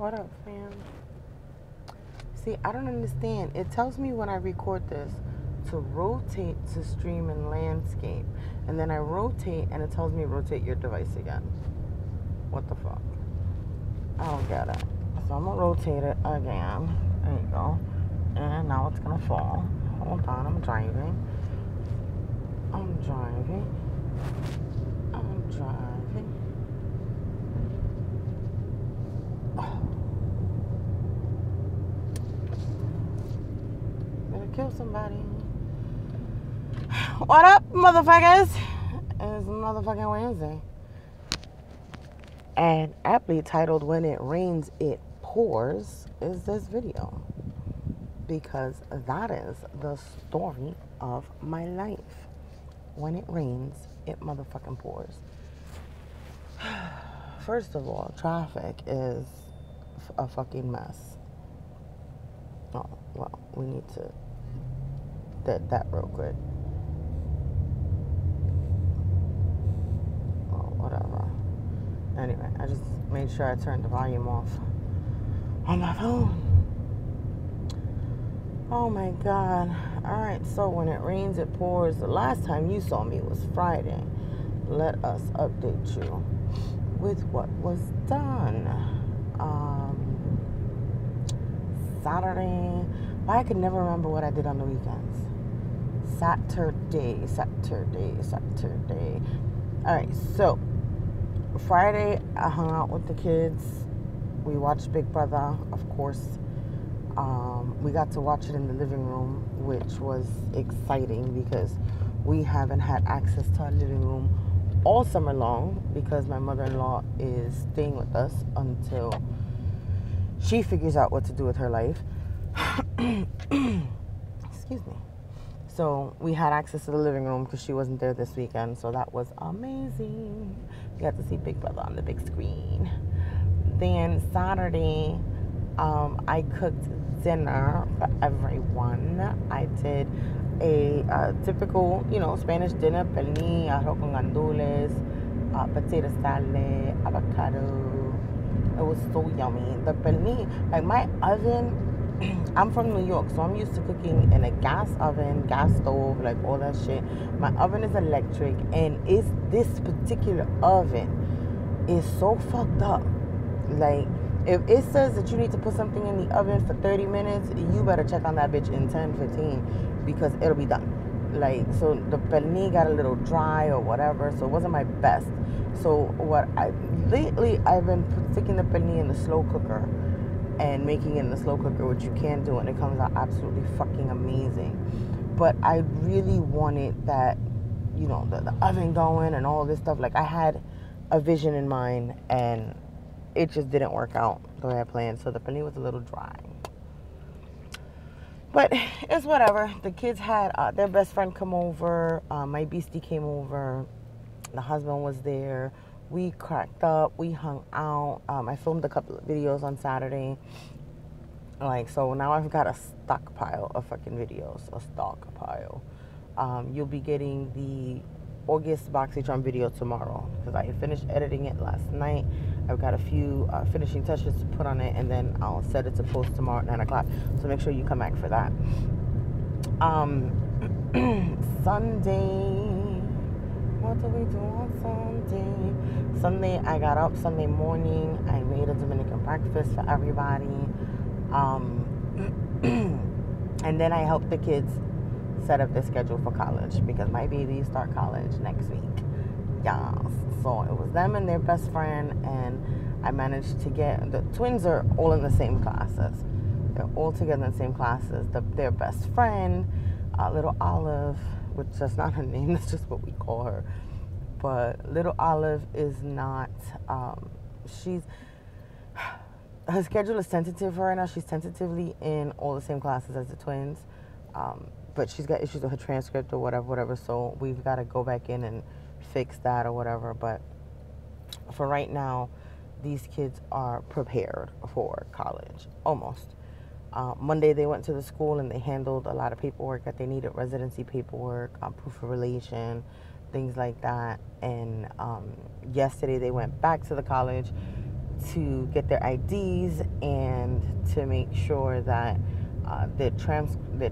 What up, fam? See, I don't understand. It tells me when I record this to rotate to stream in landscape. And then I rotate and it tells me rotate your device again. What the fuck? I don't get it. So I'm gonna rotate it again. There you go. And now it's gonna fall. Hold on, I'm driving. I'm driving. Oh. Gonna kill somebody. What up, motherfuckers? It's motherfucking Wednesday. And aptly titled When It Rains, It Pours is this video. Because that is the story of my life. When it rains, it motherfucking pours. First of all, traffic is a fucking mess. Oh, well, we need to dead that real quick. Oh, whatever. Anyway, I just made sure I turned the volume off on my phone. Oh my God. Alright, so when it rains, it pours. The last time you saw me was Friday. Let us update you with what was done. Saturday. Why I could never remember what I did on the weekends. Saturday. Alright, so Friday I hung out with the kids. We watched Big Brother, of course. We got to watch it in the living room, which was exciting because we haven't had access to our living room all summer long because my mother-in-law is staying with us until she figures out what to do with her life. Excuse me. So we had access to the living room because she wasn't there this weekend, so that was amazing. We got to see Big Brother on the big screen. Then Saturday, I cooked dinner for everyone. I did a typical, Spanish dinner: pernil, arroz con gandules, potato salad, avocado. It was so yummy. The pernil, like my oven, I'm from New York, so I'm used to cooking in a gas oven, gas stove, like all that shit. My oven is electric, and this particular oven is so fucked up. Like, if it says that you need to put something in the oven for 30 minutes, you better check on that bitch in 10, 15, because it'll be done. Like, so the pernil got a little dry or whatever, so it wasn't my best. So lately I've been sticking the pernil in the slow cooker and making it in the slow cooker, which you can do, and it comes out absolutely fucking amazing. But I really wanted that, the oven going and all this stuff. Like, I had a vision in mind, and it just didn't work out the way I planned. So the pernil was a little dry. But it's whatever. The kids had their best friend come over. My beastie came over. The husband was there. We cracked up. We hung out. I filmed a couple of videos on Saturday. So now I've got a stockpile of fucking videos. A stockpile. You'll be getting the August BoxyCharm video tomorrow because I finished editing it last night. I've got a few finishing touches to put on it, and then I'll set it to post tomorrow at 9 o'clock. So make sure you come back for that. Sunday. What do we do on Sunday? Sunday, I got up Sunday morning. I made a Dominican breakfast for everybody. And then I helped the kids set up their schedule for college because my babies start college next week. Yes. So it was them and their best friend, and I managed to get the twins are all in the same classes. They're all together in the same classes. Their best friend, little Olive, which is not her name, that's just what we call her. But little Olive is not. Her schedule is tentative right now. She's tentatively in all the same classes as the twins. But she's got issues with her transcript or whatever. So we've got to go back in and fix that or whatever. But for right now, these kids are prepared for college, almost. Monday they went to the school and they handled a lot of paperwork that they needed, residency paperwork, proof of relation, things like that. And yesterday they went back to the college to get their IDs and to make sure that the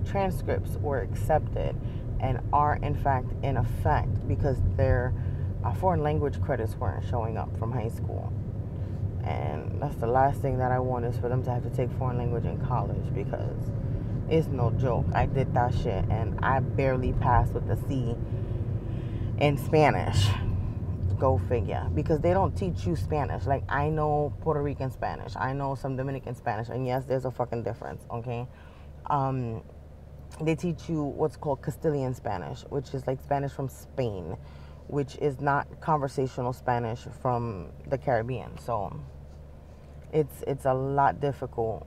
transcripts were accepted and are in fact in effect, because their foreign language credits weren't showing up from high school. And that's the last thing that I want, is for them to have to take foreign language in college, because it's no joke. I did that shit and I barely passed with a C in Spanish. Go figure. Because they don't teach you Spanish. Like, I know Puerto Rican Spanish. I know some Dominican Spanish. And yes, there's a fucking difference, okay? They teach you what's called Castilian Spanish, which is like Spanish from Spain, which is not conversational Spanish from the Caribbean. So it's a lot difficult.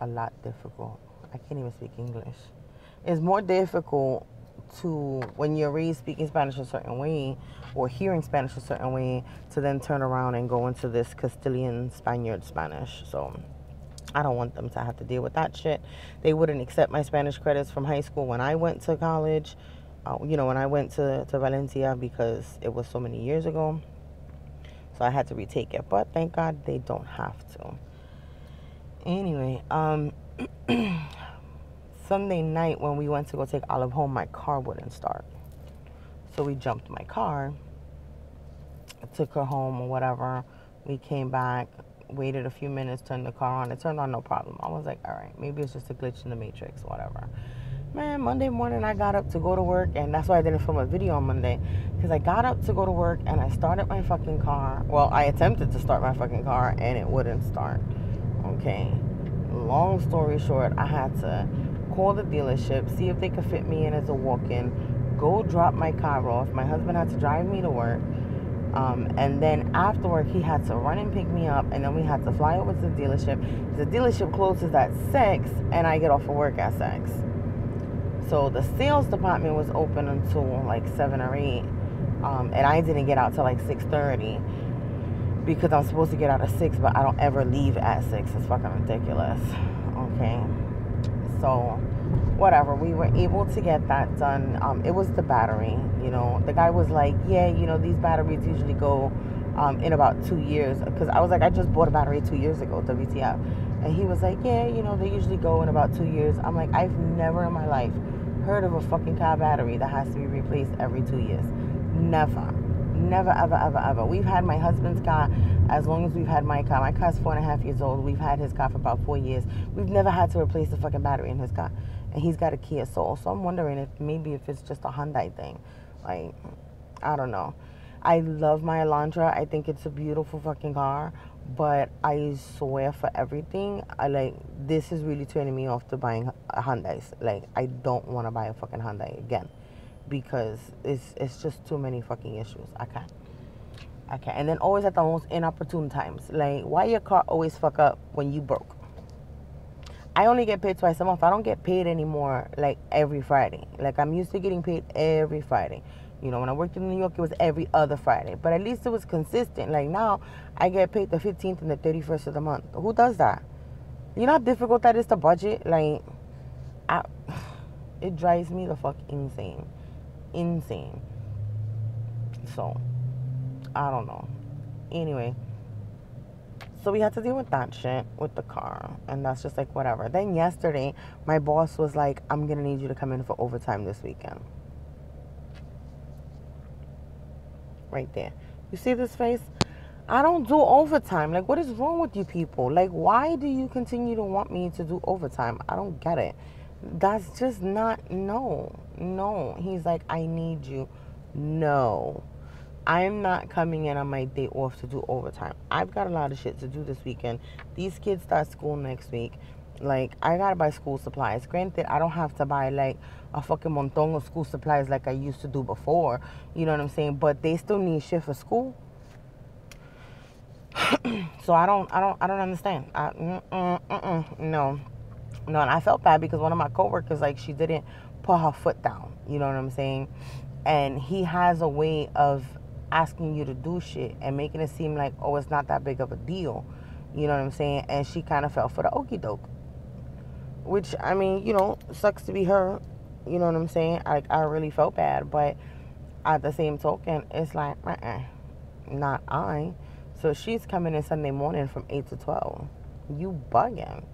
A lot difficult. I can't even speak English. It's more difficult to, when you're raised speaking Spanish a certain way or hearing Spanish a certain way, to then turn around and go into this Castilian Spaniard Spanish. So I don't want them to have to deal with that shit. They wouldn't accept my Spanish credits from high school when I went to college, when I went to Valencia, because it was so many years ago. So I had to retake it. But thank God they don't have to. Anyway, Sunday night when we went to go take Olive home, my car wouldn't start. So we jumped my car, took her home or whatever. We came back, waited a few minutes, turned the car on. It turned on no problem. I was like, all right, maybe it's just a glitch in the matrix, whatever. Man, Monday morning I got up to go to work, and that's why I didn't film a video on Monday, because I got up to go to work and I started my fucking car. Well, I attempted to start my fucking car and it wouldn't start. Okay. Long story short, I had to call the dealership, see if they could fit me in as a walk-in, go drop my car off. My husband had to drive me to work. And then after work, he had to run and pick me up, and then we had to fly over to the dealership. The dealership closes at 6, and I get off of work at 6. So the sales department was open until like 7 or 8, and I didn't get out till like 6:30, because I'm supposed to get out at 6, but I don't ever leave at 6. It's fucking ridiculous. Okay. So, whatever. We were able to get that done. It was the battery. The guy was like, yeah, these batteries usually go in about 2 years. Because I was like, I just bought a battery 2 years ago, WTF. And he was like, yeah, they usually go in about 2 years. I'm like, I've never in my life heard of a fucking car battery that has to be replaced every 2 years. Never. Never, ever, ever, ever. We've had my husband's car as long as we've had my car. My car's 4.5 years old. We've had his car for about 4 years. We've never had to replace the fucking battery in his car. And he's got a Kia Soul. So I'm wondering if it's just a Hyundai thing. Like, I don't know. I love my Elantra. I think it's a beautiful fucking car. But I swear for everything, this is really turning me off to buying Hyundais. Like, I don't want to buy a fucking Hyundai again. Because it's just too many fucking issues. I can't. And then always at the most inopportune times. Like, why your car always fuck up when you broke? I only get paid twice a month. I don't get paid anymore, like, every Friday. Like, I'm used to getting paid every Friday. When I worked in New York, it was every other Friday. But at least it was consistent. Like, now, I get paid the 15th and the 31st of the month. Who does that? You know how difficult that is to budget? Like, it drives me the fuck insane. So, I don't know. Anyway, so we had to deal with that shit with the car, and that's just like whatever. Then yesterday, my boss was like, I'm gonna need you to come in for overtime this weekend. Right there. You see this face? I don't do overtime. Like, what is wrong with you people? Like, why do you continue to want me to do overtime? I don't get it. That's just not, no. He's like, I need you. No. I'm not coming in on my day off to do overtime. I've got a lot of shit to do this weekend. These kids start school next week. Like, I gotta buy school supplies. Granted, I don't have to buy, like, a fucking montón of school supplies like I used to do before. You know what I'm saying? But they still need shit for school. So I don't understand. No. And I felt bad because one of my coworkers, like, she didn't put her foot down. You know what I'm saying? And he has a way of asking you to do shit and making it seem like, oh, it's not that big of a deal. You know what I'm saying? And she kind of fell for the okie doke. Which, I mean, sucks to be her. You know what I'm saying? I really felt bad. But at the same token, it's like, not I. So she's coming in Sunday morning from 8 to 12. You bugging.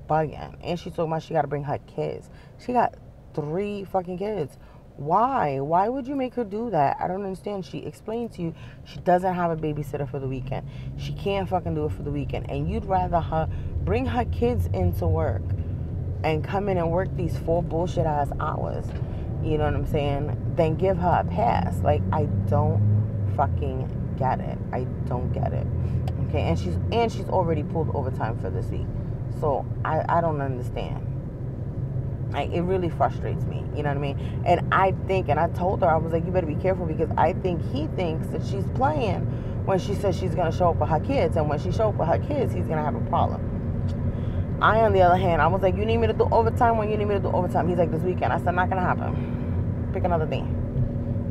Bugging. And she's talking about she got to bring her kids. She got 3 fucking kids. Why? Why would you make her do that? I don't understand. She explained to you she doesn't have a babysitter for the weekend. She can't fucking do it for the weekend. And you'd rather her bring her kids into work and come in and work these 4 bullshit ass hours, you know what I'm saying, than give her a pass. Like, I don't fucking get it. I don't get it. Okay, and she's already pulled overtime for this week. So I don't understand. Like, it really frustrates me, you know what I mean? And I think, and I told her, I was like, you better be careful, because I think he thinks that she's playing when she says she's going to show up with her kids. And when she show up with her kids, he's going to have a problem. I, on the other hand, I was like, you need me to do overtime? When you need me to do overtime? He's like, this weekend. I said, not going to happen. Pick another day.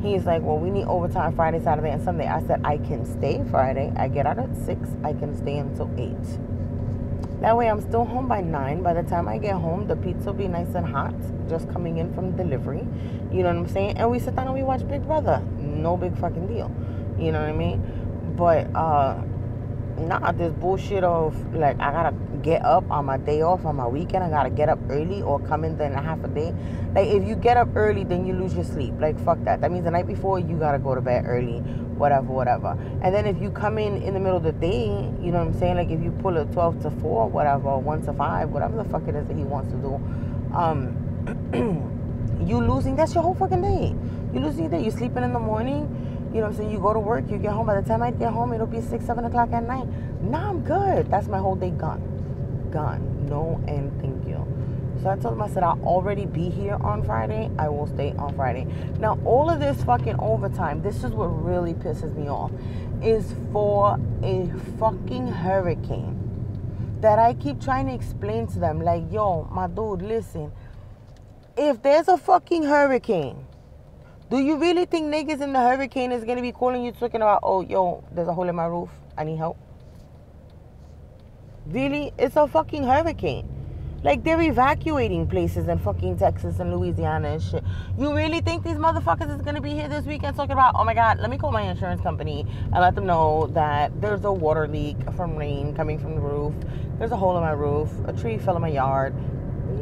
He's like, well, we need overtime Friday, Saturday, and Sunday. I said, I can stay Friday. I get out at 6. I can stay until 8. That way I'm still home by 9. By the time I get home, the pizza will be nice and hot, just coming in from delivery. You know what I'm saying? And we sit down and we watch Big Brother. No big fucking deal. You know what I mean? But, nah, this bullshit of, like, I gotta get up on my day off, on my weekend. I gotta get up early or come in then a half a day. Like, if you get up early, then you lose your sleep. Like, fuck that. That means the night before, you gotta go to bed early. Whatever. And then if you come in the middle of the day, you know what I'm saying? Like, if you pull a 12 to 4, whatever, or 1 to 5, whatever the fuck it is that he wants to do, you losing, that's your whole fucking day. You losing your day. You sleeping in the morning. You know what I'm saying? You go to work, you get home. By the time I get home, it'll be 6, 7 o'clock at night. Nah, I'm good. That's my whole day gone. Gone. No and thank you. So I told him, I said, I'll already be here on Friday. I will stay on Friday. Now, all of this fucking overtime, this is what really pisses me off, is for a fucking hurricane that I keep trying to explain to them. Like, yo, my dude, listen. If there's a fucking hurricane, do you really think niggas in the hurricane is going to be calling you talking about, oh, yo, there's a hole in my roof, I need help? Really? It's a fucking hurricane. Like, they're evacuating places in fucking Texas and Louisiana and shit. You really think these motherfuckers is going to be here this weekend talking about, oh my God, let me call my insurance company and let them know that there's a water leak from rain coming from the roof. There's a hole in my roof. A tree fell in my yard.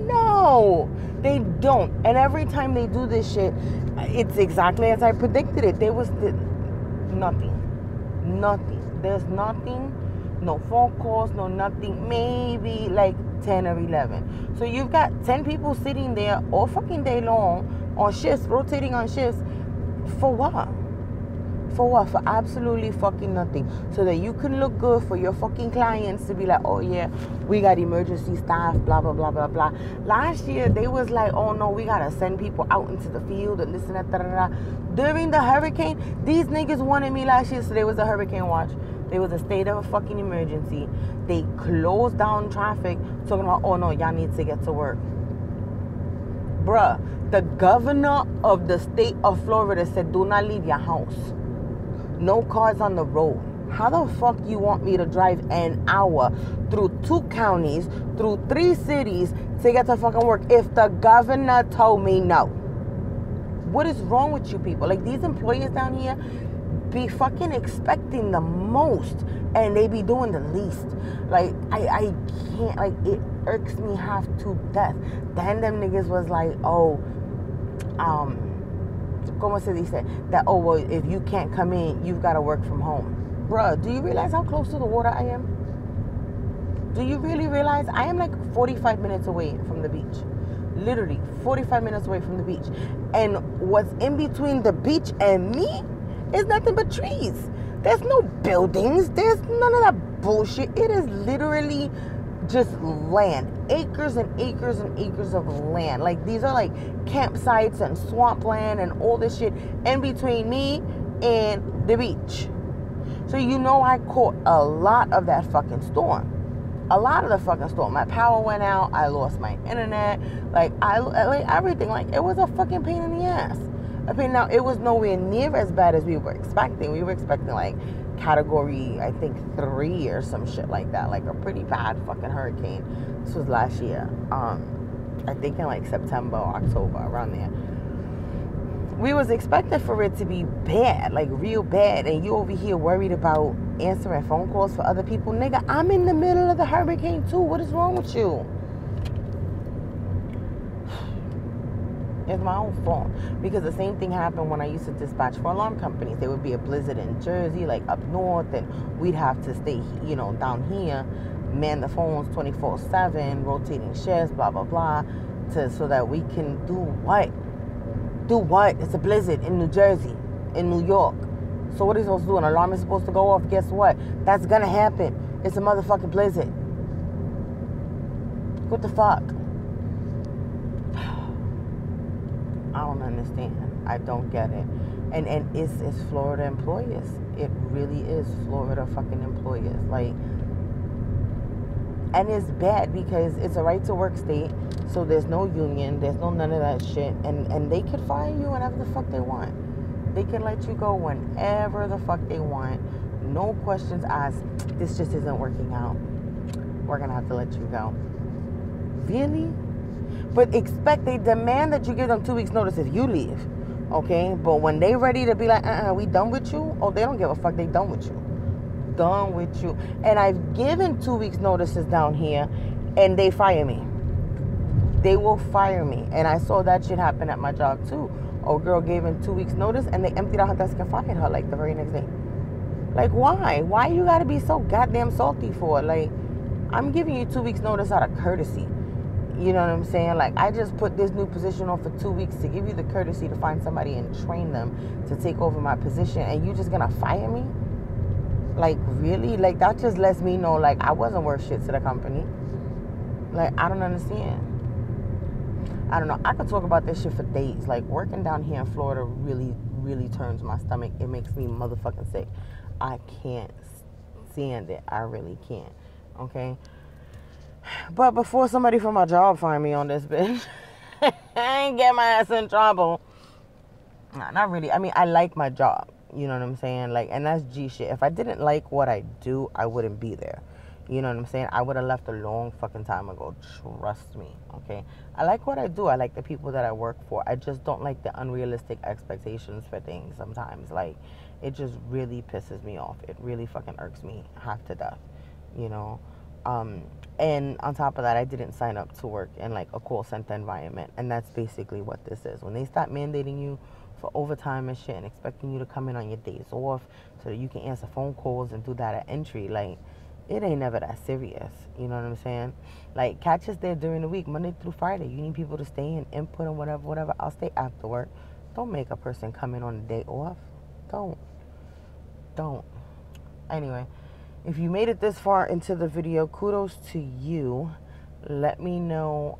No, they don't. And every time they do this shit, it's exactly as I predicted it. There was nothing. There's nothing. No phone calls, no nothing. Maybe like 10 or 11. So you've got 10 people sitting there all fucking day long on shifts, rotating on shifts. For what? For what? For absolutely fucking nothing. So that you can look good for your fucking clients to be like, oh yeah, we got emergency staff, blah, blah, blah, blah, blah. Last year, they was like, oh no, we got to send people out into the field and this and that, da, da, da. During the hurricane, these niggas wanted me last year, so there was a hurricane watch. There was a state of a fucking emergency. They closed down traffic, talking about, oh no, y'all need to get to work. Bruh, the governor of the state of Florida said, do not leave your house. No cars on the road. How the fuck you want me to drive an hour through 2 counties, through 3 cities to get to fucking work if the governor told me no? What is wrong with you people? Like, these employers down here be fucking expecting the most and they be doing the least. Like, I can't, like, it irks me half to death. Then them niggas was like, oh, como se dice, that, oh, well, if you can't come in, you've got to work from home. Bruh, do you realize how close to the water I am? Do you really realize I am like 45 minutes away from the beach? Literally 45 minutes away from the beach. And what's in between the beach and me is nothing but trees. There's no buildings. There's none of that bullshit. It is literally just land. Acres and acres and acres of land. Like, these are like campsites and swampland and all this shit in between me and the beach. So you know I caught a lot of that fucking storm. A lot of the fucking storm. My power went out. I lost my internet. Like, everything. Like, it was a fucking pain in the ass. I mean, now, it was nowhere near as bad as we were expecting. We were expecting, like, category, I think, 3 or some shit like that. Like, a pretty bad fucking hurricane. This was last year. I think in, like, September or October, around there. we was expecting for it to be bad, like real bad, and you over here worried about answering phone calls for other people. Nigga, I'm in the middle of the hurricane too. What is wrong with you? It's my own fault, because the same thing happened when I used to dispatch for alarm companies. There would be a blizzard in Jersey, like up north, and we'd have to stay, down here, man the phones 24/7, rotating shifts, blah blah blah, so that we can do what? Do what? It's a blizzard in New Jersey, in New York. So what are you supposed to do? An alarm is supposed to go off. Guess what? That's gonna happen. It's a motherfucking blizzard. What the fuck? I don't understand. I don't get it. And it's Florida employers. It really is Florida fucking employers. Like, and it's bad because it's a right to work state. So there's no union. There's no none of that shit. And they could fire you whenever the fuck they want. They can let you go whenever the fuck they want. No questions asked. This just isn't working out. We're going to have to let you go. Really? But they demand that you give them 2 weeks notice if you leave. Okay? But when they ready to be like, we done with you? Oh, they don't give a fuck. They done with you. Done with you. And I've given 2 weeks notices down here, and they fire me. They will fire me. And I saw that shit happen at my job too. A girl gave in 2 weeks notice, and they emptied out her desk and fired her like the very next day. Like, why? Why you gotta be so goddamn salty for? Like, I'm giving you 2 weeks notice out of courtesy. You know what I'm saying? Like, I just put this new position on for 2 weeks to give you the courtesy to find somebody and train them to take over my position, and you just gonna fire me? Like, really? Like, that just lets me know, like, I wasn't worth shit to the company. Like, I don't understand. I don't know. I could talk about this shit for days. Like, working down here in Florida really, really turns my stomach. It makes me motherfucking sick. I can't stand it. I really can't. Okay? But before somebody from my job find me on this bitch, I ain't get my ass in trouble. Nah, not really. I mean, I like my job. You know what I'm saying? Like, and that's G shit. If I didn't like what I do, I wouldn't be there. You know what I'm saying? I would have left a long fucking time ago. Trust me, okay? I like what I do. I like the people that I work for. I just don't like the unrealistic expectations for things sometimes. Like, it just really pisses me off. It really fucking irks me half to death, you know? And on top of that, I didn't sign up to work in, like, a call center environment. And that's basically what this is. When they start mandating you for overtime and shit and expecting you to come in on your days off so that you can answer phone calls and do data entry, like, it ain't never that serious. You know what I'm saying? Like, catch us there during the week, Monday through Friday. You need people to stay and input and whatever. I'll stay after work. Don't make a person come in on a day off. Don't. Anyway, if you made it this far into the video, kudos to you. Let me know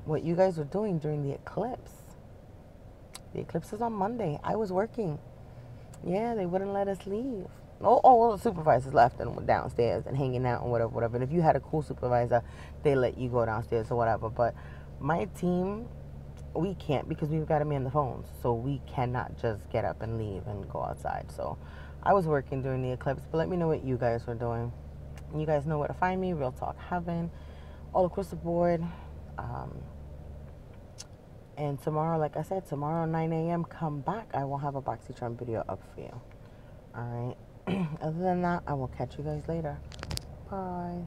what you guys were doing during the eclipse. The eclipse is on Monday. I was working. Yeah, they wouldn't let us leave. Well, the supervisors left and went downstairs and hanging out and whatever. And if you had a cool supervisor, they let you go downstairs or whatever. But my team, we can't, because we've got to man the phones. So we cannot just get up and leave and go outside. So I was working during the eclipse. But let me know what you guys were doing. You guys know where to find me. RealTalkHeaven. All across the board. And tomorrow, like I said, tomorrow 9 a.m., come back. I will have a BoxyCharm video up for you. All right. Other than that, I will catch you guys later. Bye.